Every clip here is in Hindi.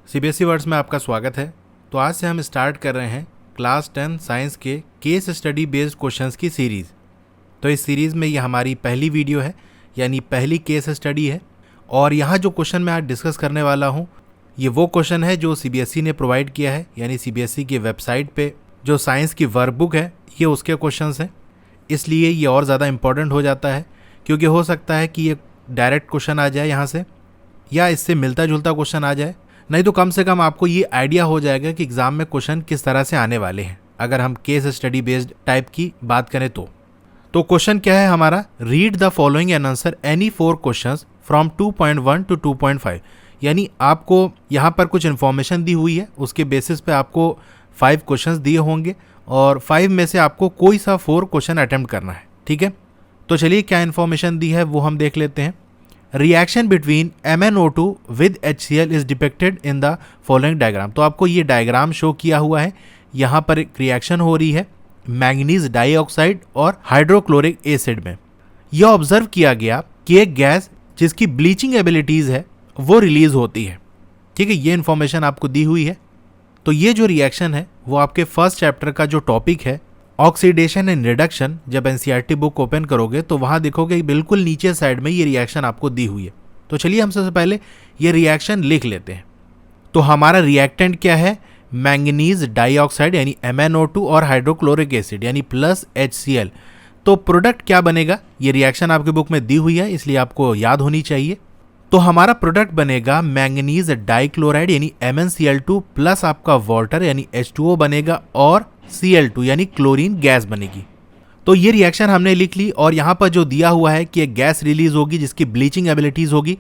सीबीएसई वर्ड्स में आपका स्वागत है। तो आज से हम स्टार्ट कर रहे हैं क्लास 10 साइंस के केस स्टडी बेस्ड क्वेश्चंस की सीरीज़। तो इस सीरीज़ में ये हमारी पहली वीडियो है, यानी पहली केस स्टडी है। और यहाँ जो क्वेश्चन मैं आज डिस्कस करने वाला हूँ ये वो क्वेश्चन है जो सीबीएसई ने प्रोवाइड किया है, यानी सीबीएसई की वेबसाइट पे जो साइंस की वर्कबुक है ये उसके क्वेश्चंस हैं। इसलिए ये और ज़्यादा इम्पॉर्टेंट हो जाता है, क्योंकि हो सकता है कि ये डायरेक्ट क्वेश्चन आ जाए यहाँ से, या इससे मिलता जुलता क्वेश्चन आ जाए। नहीं तो कम से कम आपको ये आइडिया हो जाएगा कि एग्जाम में क्वेश्चन किस तरह से आने वाले हैं, अगर हम केस स्टडी बेस्ड टाइप की बात करें तो क्वेश्चन क्या है हमारा, read the following and answer any 4 questions from 2.1 to 2.5। यानी आपको यहाँ पर कुछ इन्फॉर्मेशन दी हुई है, उसके बेसिस पे आपको 5 क्वेश्चंस दिए होंगे और 5 में से आपको कोई सा 4 क्वेश्चन अटेम्प्ट करना है। ठीक है, तो चलिए क्या इन्फॉर्मेशन दी है वो हम देख लेते हैं। Reaction between MnO2 with HCl is depicted in the following diagram. तो आपको ये डायग्राम शो किया हुआ है, यहाँ पर एक रिएक्शन हो रही है मैंगनीज डाइऑक्साइड और हाइड्रोक्लोरिक एसिड में। यह ऑब्जर्व किया गया कि एक गैस जिसकी ब्लीचिंग एबिलिटीज़ है वो रिलीज होती है। ठीक है, ये इन्फॉर्मेशन आपको दी हुई है। तो ये जो रिएक्शन है वो आपके फर्स्ट चैप्टर का जो टॉपिक है ऑक्सीडेशन एंड रिडक्शन, जब एनसीईआरटी बुक ओपन करोगे तो वहाँ देखोगे बिल्कुल नीचे साइड में ये रिएक्शन आपको दी हुई है। तो चलिए हम सबसे पहले ये रिएक्शन लिख लेते हैं। तो हमारा रिएक्टेंट क्या है, मैंगनीज डाइऑक्साइड यानी MnO2 और हाइड्रोक्लोरिक एसिड यानी प्लस HCl। तो प्रोडक्ट क्या बनेगा, ये रिएक्शन आपकी बुक में दी हुई है इसलिए आपको याद होनी चाहिए। तो हमारा प्रोडक्ट बनेगा मैंगनीज डाइक्लोराइड यानी MnCl2 प्लस आपका वाटर यानी H2O बनेगा और Cl2 यानी क्लोरीन गैस बनेगी। तो ये रिएक्शन हमने लिख ली और यहाँ पर जो दिया हुआ है कि एक गैस रिलीज होगी जिसकी ब्लीचिंग एबिलिटीज़ होगी,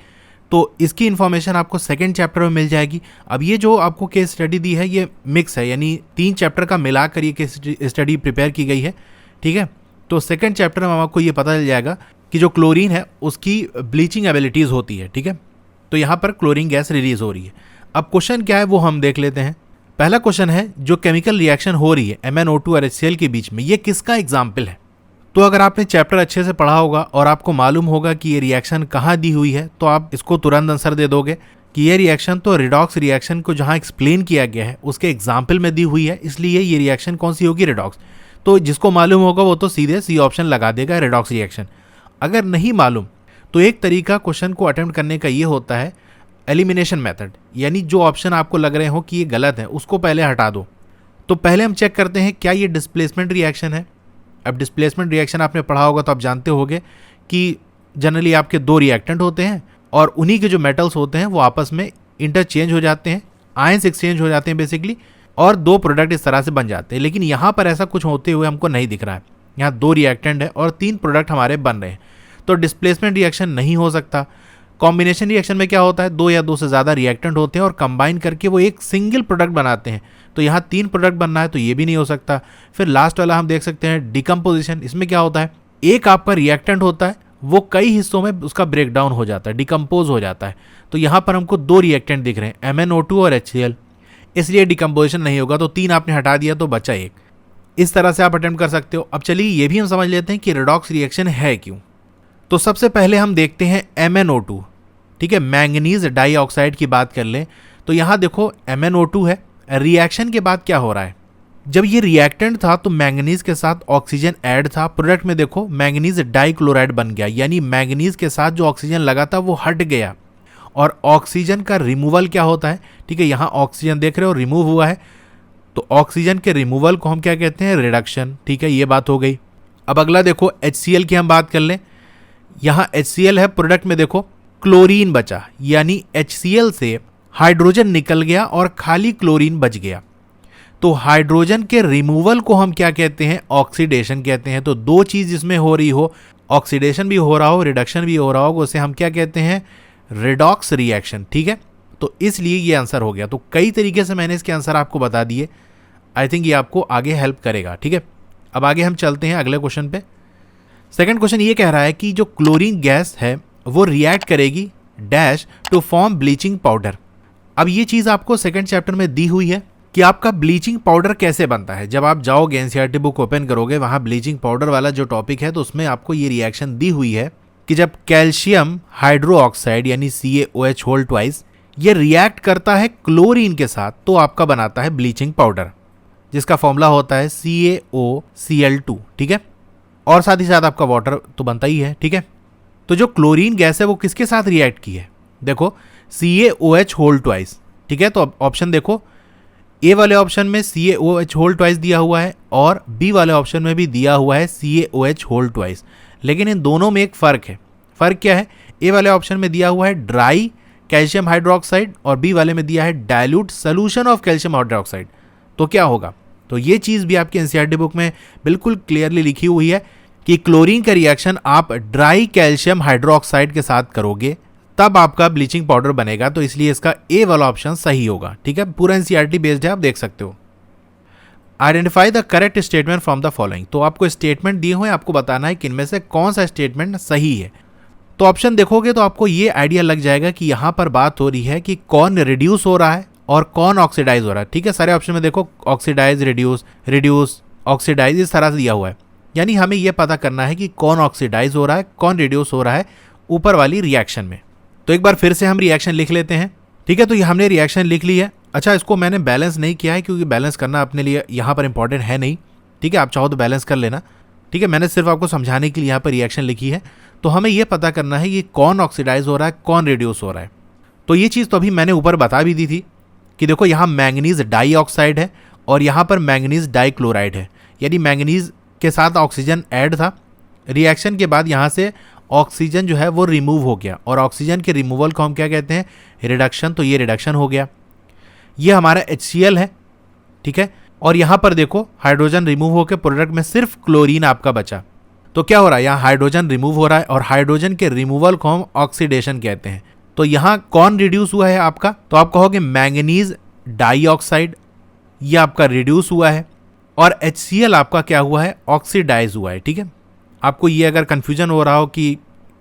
तो इसकी इन्फॉर्मेशन आपको सेकंड चैप्टर में मिल जाएगी। अब ये जो आपको केस स्टडी दी है ये मिक्स है, यानी 3 चैप्टर का मिलाकर ये केस स्टडी प्रिपेयर की गई है। ठीक है, तो सेकंड चैप्टर में आपको ये पता चल जाएगा कि जो क्लोरीन है उसकी ब्लीचिंग एबिलिटीज़ होती है। ठीक है, तो यहाँ पर क्लोरीन गैस रिलीज हो रही है। अब क्वेश्चन क्या है वो हम देख लेते हैं। पहला क्वेश्चन है जो केमिकल रिएक्शन हो रही है MnO2 और HCl के बीच में, ये किसका एग्जाम्पल है। तो अगर आपने चैप्टर अच्छे से पढ़ा होगा और आपको मालूम होगा कि ये रिएक्शन कहाँ दी हुई है, तो आप इसको तुरंत आंसर दे दोगे कि ये रिएक्शन तो रिडॉक्स रिएक्शन को जहाँ एक्सप्लेन किया गया है उसके एग्जाम्पल में दी हुई है, इसलिए ये रिएक्शन कौन सी होगी, रिडॉक्स। तो जिसको मालूम होगा वो तो सीधे सी ऑप्शन लगा देगा, रिडॉक्स रिएक्शन। अगर नहीं मालूम तो एक तरीका क्वेश्चन को अटेम्प्ट करने का ये होता है एलिमिनेशन मेथड, यानी जो ऑप्शन आपको लग रहे हो कि ये गलत है उसको पहले हटा दो। तो पहले हम चेक करते हैं क्या ये डिस्प्लेसमेंट रिएक्शन है। अब डिस्प्लेसमेंट रिएक्शन आपने पढ़ा होगा तो आप जानते होंगे कि जनरली आपके 2 रिएक्टेंट होते हैं और उन्हीं के जो मेटल्स होते हैं वो आपस में इंटरचेंज हो जाते हैं, आयंस एक्सचेंज हो जाते हैं बेसिकली, और 2 प्रोडक्ट इस तरह से बन जाते हैं। लेकिन यहाँ पर ऐसा कुछ होते हुए हमको नहीं दिख रहा है। यहाँ 2 रिएक्टेंट है और 3 प्रोडक्ट हमारे बन रहे हैं, तो डिस्प्लेसमेंट रिएक्शन नहीं हो सकता। कॉम्बिनेशन रिएक्शन में क्या होता है, 2 या 2 से ज़्यादा रिएक्टेंट होते हैं और कंबाइन करके वो एक सिंगल प्रोडक्ट बनाते हैं। तो यहाँ 3 प्रोडक्ट बनना है तो ये भी नहीं हो सकता। फिर लास्ट वाला हम देख सकते हैं डिकम्पोजिशन। इसमें क्या होता है, एक आपका रिएक्टेंट होता है वो कई हिस्सों में उसका ब्रेक डाउन हो जाता है, डिकम्पोज हो जाता है। तो यहाँ पर हमको 2 रिएक्टेंट दिख रहे हैं MnO2 और HCl, इसलिए डिकम्पोजिशन नहीं होगा। तो 3 आपने हटा दिया तो बचा 1। इस तरह से आप अटेम्प्ट कर सकते हो। अब चलिए ये भी हम समझ लेते हैं कि रिडॉक्स रिएक्शन है क्यों। तो सबसे पहले हम देखते हैं MnO2। ठीक है, मैंगनीज डाइऑक्साइड की बात कर लें तो यहाँ देखो MnO2 है। रिएक्शन के बाद क्या हो रहा है, जब ये रिएक्टेंट था तो मैंगनीज के साथ ऑक्सीजन ऐड था, प्रोडक्ट में देखो मैंगनीज डाइक्लोराइड बन गया, यानी मैंगनीज के साथ जो ऑक्सीजन लगा था वो हट गया। और ऑक्सीजन का रिमूवल क्या होता है, ठीक है, यहाँ ऑक्सीजन देख रहे हो रिमूव हुआ है, तो ऑक्सीजन के रिमूवल को हम क्या कहते हैं, रिडक्शन। ठीक है, ये बात हो गई। अब अगला देखो HCl की हम बात कर लें। यहाँ HCl है, प्रोडक्ट में देखो क्लोरीन बचा, यानी HCl से हाइड्रोजन निकल गया और खाली क्लोरीन बच गया। तो हाइड्रोजन के रिमूवल को हम क्या कहते हैं, ऑक्सीडेशन कहते हैं। तो 2 चीज़ जिसमें हो रही हो, ऑक्सीडेशन भी हो रहा हो, रिडक्शन भी हो रहा हो, उसे हम क्या कहते हैं, रिडॉक्स रिएक्शन। ठीक है, तो इसलिए ये आंसर हो गया। तो कई तरीके से मैंने इसके आंसर आपको बता दिए। आई थिंक ये आपको आगे हेल्प करेगा। ठीक है, अब आगे हम चलते हैं अगले क्वेश्चन पे। सेकंड क्वेश्चन ये कह रहा है कि जो क्लोरीन गैस है वो रिएक्ट करेगी dash to form bleaching powder. अब ये चीज़ आपको सेकंड चैप्टर में दी हुई है कि आपका ब्लीचिंग पाउडर कैसे बनता है। जब आप जाओगे एनसीईआरटी बुक ओपन करोगे, वहाँ ब्लीचिंग पाउडर वाला जो टॉपिक है तो उसमें आपको ये रिएक्शन दी हुई है कि जब कैल्शियम हाइड्रोक्साइड यानी CaOH होल ट्वाइस ये रिएक्ट करता है क्लोरीन के साथ तो आपका बनाता है ब्लीचिंग पाउडर, जिसका फॉर्मूला होता है CaOCl2, ठीक है। और साथ ही साथ आपका वाटर तो बनता ही है, ठीक है। तो जो क्लोरीन गैस है वो किसके साथ रिएक्ट की है, देखो CaOH होल ट्वाइस, ठीक है। तो ऑप्शन देखो, ए वाले ऑप्शन में CaOH होल ट्वाइस दिया हुआ है और बी वाले ऑप्शन में भी दिया हुआ है CaOH होल ट्वाइस, लेकिन इन दोनों में एक फ़र्क है। फ़र्क क्या है, ए वाले ऑप्शन में दिया हुआ है ड्राई कैल्शियम हाइड्रोक्साइड और बी वाले में दिया है dilute solution of calcium hydroxide. तो क्या होगा, तो ये चीज़ भी आपकी एनसीईआरटी बुक में बिल्कुल क्लियरली लिखी हुई है कि क्लोरीन का रिएक्शन आप ड्राई कैल्शियम हाइड्रोक्साइड के साथ करोगे तब आपका ब्लीचिंग पाउडर बनेगा। तो इसलिए इसका ए वाला ऑप्शन सही होगा, ठीक है। पूरा एनसीईआरटी बेस्ड है, आप देख सकते हो। Identify the correct statement from the following, तो आपको स्टेटमेंट दिए हुए, आपको बताना है कि इनमें से कौन सा स्टेटमेंट सही है। तो ऑप्शन देखोगे तो आपको ये आइडिया लग जाएगा कि यहाँ पर बात हो रही है कि कौन रिड्यूस हो रहा है और कौन ऑक्सीडाइज हो रहा है, ठीक है। सारे ऑप्शन में देखो ऑक्सीडाइज, रिड्यूस, रिड्यूस, ऑक्सीडाइज, इस तरह से दिया हुआ है। यानी हमें यह पता करना है कि कौन ऑक्सीडाइज हो रहा है, कौन रिड्यूस हो रहा है ऊपर वाली रिएक्शन में। तो एक बार फिर से हम रिएक्शन लिख लेते हैं, ठीक है। तो ये हमने रिएक्शन लिख ली है। अच्छा, इसको मैंने बैलेंस नहीं किया है क्योंकि बैलेंस करना अपने लिए यहाँ पर इंपॉर्टेंट है नहीं, ठीक है। आप चाहो तो बैलेंस कर लेना, ठीक है। मैंने सिर्फ आपको समझाने के लिए यहाँ पर रिएक्शन लिखी है। तो हमें यह पता करना है कि कौन ऑक्सीडाइज हो रहा है, कौन रिड्यूस हो रहा है। तो ये चीज़ तो अभी मैंने ऊपर बता भी दी थी कि देखो यहाँ मैंगनीज डाइऑक्साइड है और यहाँ पर मैंगनीज डाइक्लोराइड है, यानी मैंगनीज के साथ ऑक्सीजन ऐड था। रिएक्शन के बाद यहाँ से ऑक्सीजन जो है वो रिमूव हो गया और ऑक्सीजन के रिमूवल को हम क्या कहते हैं, रिडक्शन। तो ये रिडक्शन हो गया, ये हमारा HCl है, ठीक है। और यहाँ पर देखो हाइड्रोजन रिमूव होकर प्रोडक्ट में सिर्फ क्लोरीन आपका बचा। तो क्या हो रहा है, यहाँ हाइड्रोजन रिमूव हो रहा है और हाइड्रोजन के रिमूवल को हम ऑक्सीडेशन कहते हैं। तो यहाँ कौन रिड्यूस हुआ है आपका, तो आप कहोगे मैंगनीज डाइऑक्साइड, ये आपका रिड्यूस हुआ है और HCl आपका क्या हुआ है, ऑक्सीडाइज हुआ है, ठीक है। आपको ये अगर कन्फ्यूजन हो रहा हो कि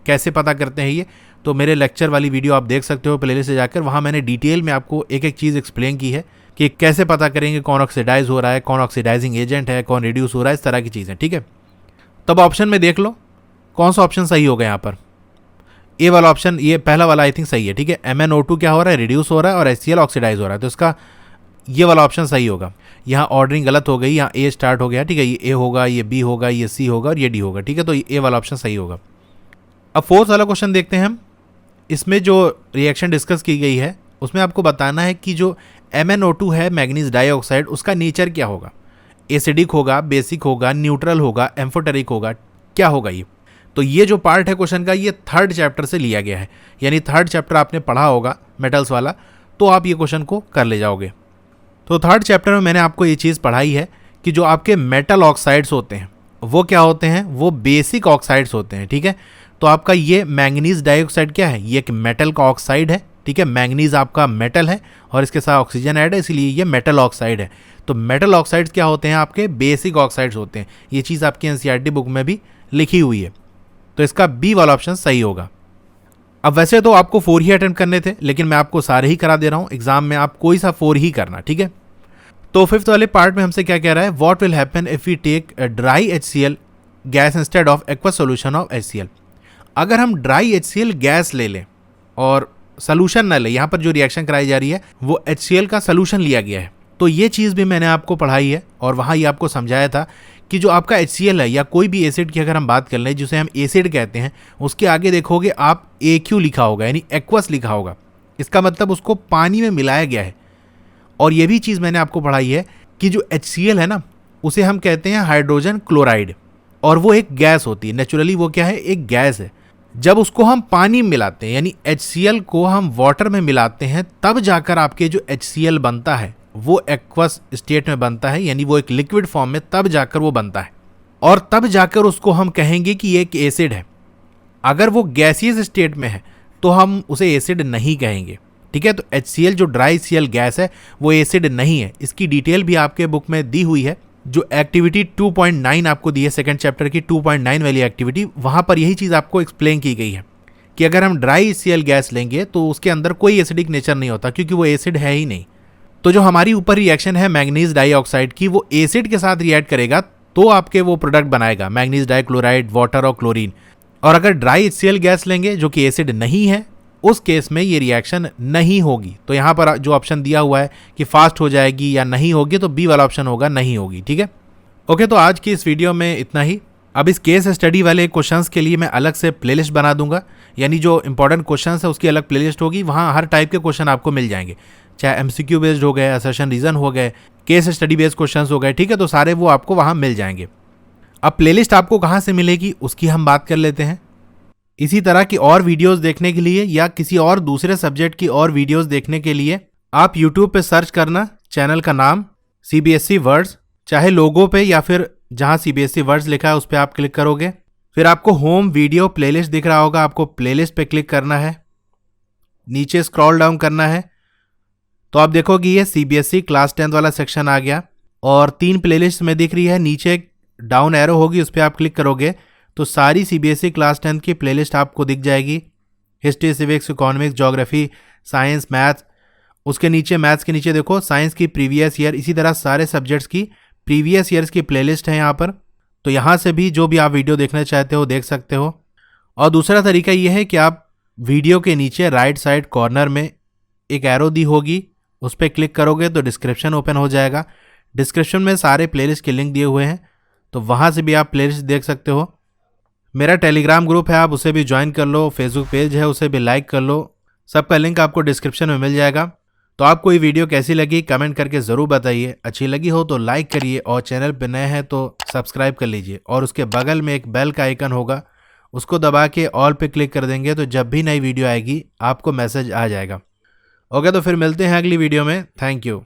कैसे पता करते हैं ये, तो मेरे लेक्चर वाली वीडियो आप देख सकते हो प्लेलिस्ट से जाकर, वहाँ मैंने डिटेल में आपको एक एक चीज़ एक्सप्लेन की है कि कैसे पता करेंगे कौन ऑक्सीडाइज हो रहा है, कौन ऑक्सीडाइजिंग एजेंट है, कौन रिड्यूस हो रहा है, इस तरह की चीज़ें, ठीक है। तब ऑप्शन में देख लो कौन सा ऑप्शन सही होगा। यहाँ पर ए वाला ऑप्शन, ये पहला वाला आई थिंक सही है, ठीक है। MnO2 क्या हो रहा है, रिड्यूस हो रहा है और HCl ऑक्सीडाइज हो रहा है, तो इसका ये वाला ऑप्शन सही होगा। यहाँ ऑर्डरिंग गलत हो गई, यहाँ ए स्टार्ट हो गया, ठीक है। ये ए होगा, ये बी होगा, ये सी होगा और ये डी होगा, ठीक है। तो ए वाला ऑप्शन सही होगा। अब फोर्थ वाला क्वेश्चन देखते हैं हम। इसमें जो रिएक्शन डिस्कस की गई है उसमें आपको बताना है कि जो MnO2 है, मैंगनीज डाइऑक्साइड, उसका नेचर क्या होगा, एसिडिक होगा, बेसिक होगा, न्यूट्रल होगा, एम्फोटेरिक होगा, क्या होगा ये। तो ये जो पार्ट है क्वेश्चन का, ये 3rd चैप्टर से लिया गया है, यानी 3rd चैप्टर आपने पढ़ा होगा मेटल्स वाला, तो आप ये क्वेश्चन को कर ले जाओगे। तो 3rd चैप्टर में मैंने आपको ये चीज़ पढ़ाई है कि जो आपके मेटल ऑक्साइड्स होते हैं वो क्या होते हैं, वो बेसिक ऑक्साइड्स होते हैं, ठीक है। तो आपका ये मैंगनीज डाइऑक्साइड क्या है, ये एक मेटल का ऑक्साइड है, ठीक है। मैंगनीज आपका मेटल है और इसके साथ ऑक्सीजन ऐड है, इसलिए ये मेटल ऑक्साइड है। तो मेटल ऑक्साइड्स क्या होते हैं, आपके बेसिक ऑक्साइड्स होते हैं। ये चीज़ आपकी एनसीईआरटी बुक में भी लिखी हुई है, तो इसका बी वाला ऑप्शन सही होगा। अब वैसे तो आपको 4 ही अटेम्प्ट करने थे, लेकिन मैं आपको सारे ही करा दे रहा हूँ एग्जाम में, आप कोई सा 4 ही करना, ठीक है। तो 5th वाले पार्ट में हमसे क्या कह रहा है, what will happen if we take dry HCl gas instead of aqueous solution of HCl। अगर हम ड्राई HCl गैस ले लें और सोल्यूशन ना ले, यहाँ पर जो रिएक्शन कराई जा रही है वो HCl का सोल्यूशन लिया गया है, तो ये चीज़ भी मैंने आपको पढ़ाई है और वहाँ ये आपको समझाया था कि जो आपका HCl है या कोई भी एसिड की अगर हम बात कर लें जिसे हम एसिड कहते हैं, उसके आगे देखोगे आप AQ लिखा होगा, यानी एक्वस लिखा होगा। इसका मतलब उसको पानी में मिलाया गया है। और ये भी चीज़ मैंने आपको पढ़ाई है कि जो HCl है ना, उसे हम कहते हैं हाइड्रोजन क्लोराइड, और वो एक गैस होती है। नेचुरली वो क्या है, एक गैस है। जब उसको हम पानी में मिलाते हैं, यानी HCl को हम वाटर में मिलाते हैं, तब जाकर आपके जो HCl बनता है वो एक्वस स्टेट में बनता है, यानी वो एक लिक्विड फॉर्म में तब जाकर वो बनता है, और तब जाकर उसको हम कहेंगे कि ये एक एसिड है। अगर वो गैसियस स्टेट में है तो हम उसे एसिड नहीं कहेंगे, ठीक है। तो HCl जो ड्राई HCl गैस है वो एसिड नहीं है। इसकी डिटेल भी आपके बुक में दी हुई है, जो एक्टिविटी 2.9 आपको दी है 2nd चैप्टर की 2.9 वाली एक्टिविटी, वहाँ पर यही चीज़ आपको एक्सप्लेन की गई है कि अगर हम ड्राई HCl गैस लेंगे तो उसके अंदर कोई एसिडिक नेचर नहीं होता, क्योंकि वो एसिड है ही नहीं। तो जो हमारी ऊपर रिएक्शन है मैंगनीज डाइऑक्साइड की, वो एसिड के साथ रिएक्ट करेगा तो आपके वो प्रोडक्ट बनाएगा, मैंगनीज डाइक्लोराइड, वाटर और क्लोरीन। और अगर ड्राई HCl गैस लेंगे जो कि एसिड नहीं है उस केस में ये रिएक्शन नहीं होगी। तो यहाँ पर जो ऑप्शन दिया हुआ है कि फास्ट हो जाएगी या नहीं होगी, तो बी वाला ऑप्शन होगा नहीं होगी। ठीक है, ओके। तो आज की इस वीडियो में इतना ही। अब इस केस स्टडी वाले क्वेश्चंस के लिए मैं अलग से प्लेलिस्ट बना दूंगा, यानी जो इंपॉर्टेंट क्वेश्चंस है उसकी अलग प्लेलिस्ट होगी। वहाँ हर टाइप के क्वेश्चन आपको मिल जाएंगे, चाहे एमसीक्यू बेस्ड हो गए, असर्शन रीजन हो गए, केस स्टडी बेस्ड क्वेश्चंस हो गए। ठीक है, तो सारे वो आपको वहाँ मिल जाएंगे। अब प्लेलिस्ट आपको कहाँ से मिलेगी उसकी हम बात कर लेते हैं। इसी तरह की और वीडियोस देखने के लिए या किसी और दूसरे सब्जेक्ट की और वीडियोस देखने के लिए आप यूट्यूब पे सर्च करना चैनल का नाम CBSE वर्ड्स, चाहे लोगो पे या फिर जहाँ CBSE वर्ड्स लिखा है उस पर आप क्लिक करोगे। फिर आपको होम वीडियो प्लेलिस्ट दिख रहा होगा, आपको प्लेलिस्ट पे क्लिक करना है, नीचे स्क्रॉल डाउन करना है, तो आप देखोगे ये CBSE क्लास 10 वाला सेक्शन आ गया और 3 प्लेलिस्ट में दिख रही है। नीचे एक डाउन एरो होगी, उस पर आप क्लिक करोगे तो सारी CBSE क्लास 10 की प्लेलिस्ट आपको दिख जाएगी। History, civics, economics, geography, science, maths. उसके नीचे मैथ्स के नीचे देखो साइंस की प्रीवियस ईयर, इसी तरह सारे सब्जेक्ट्स की प्रीवियस ईयर्स की प्लेलिस्ट है यहाँ पर। तो यहाँ से भी जो भी आप वीडियो देखना चाहते हो देख सकते हो। और दूसरा तरीका ये है कि आप वीडियो के नीचे राइट साइड कॉर्नर में एक एरो दी होगी, उस पर क्लिक करोगे तो डिस्क्रिप्शन ओपन हो जाएगा। डिस्क्रिप्शन में सारे प्लेलिस्ट के लिंक दिए हुए हैं, तो वहाँ से भी आप प्लेलिस्ट देख सकते हो। मेरा टेलीग्राम ग्रुप है, आप उसे भी ज्वाइन कर लो। फेसबुक पेज है, उसे भी लाइक कर लो। सबका लिंक आपको डिस्क्रिप्शन में मिल जाएगा। तो आपको ये वीडियो कैसी लगी कमेंट करके ज़रूर बताइए। अच्छी लगी हो तो लाइक करिए और चैनल पर नए हैं तो सब्सक्राइब कर लीजिए। और उसके बगल में एक बेल का आइकन होगा, उसको दबा के ऑल पे क्लिक कर देंगे तो जब भी नई वीडियो आएगी आपको मैसेज आ जाएगा। ओके, तो फिर मिलते हैं अगली वीडियो में। Thank you.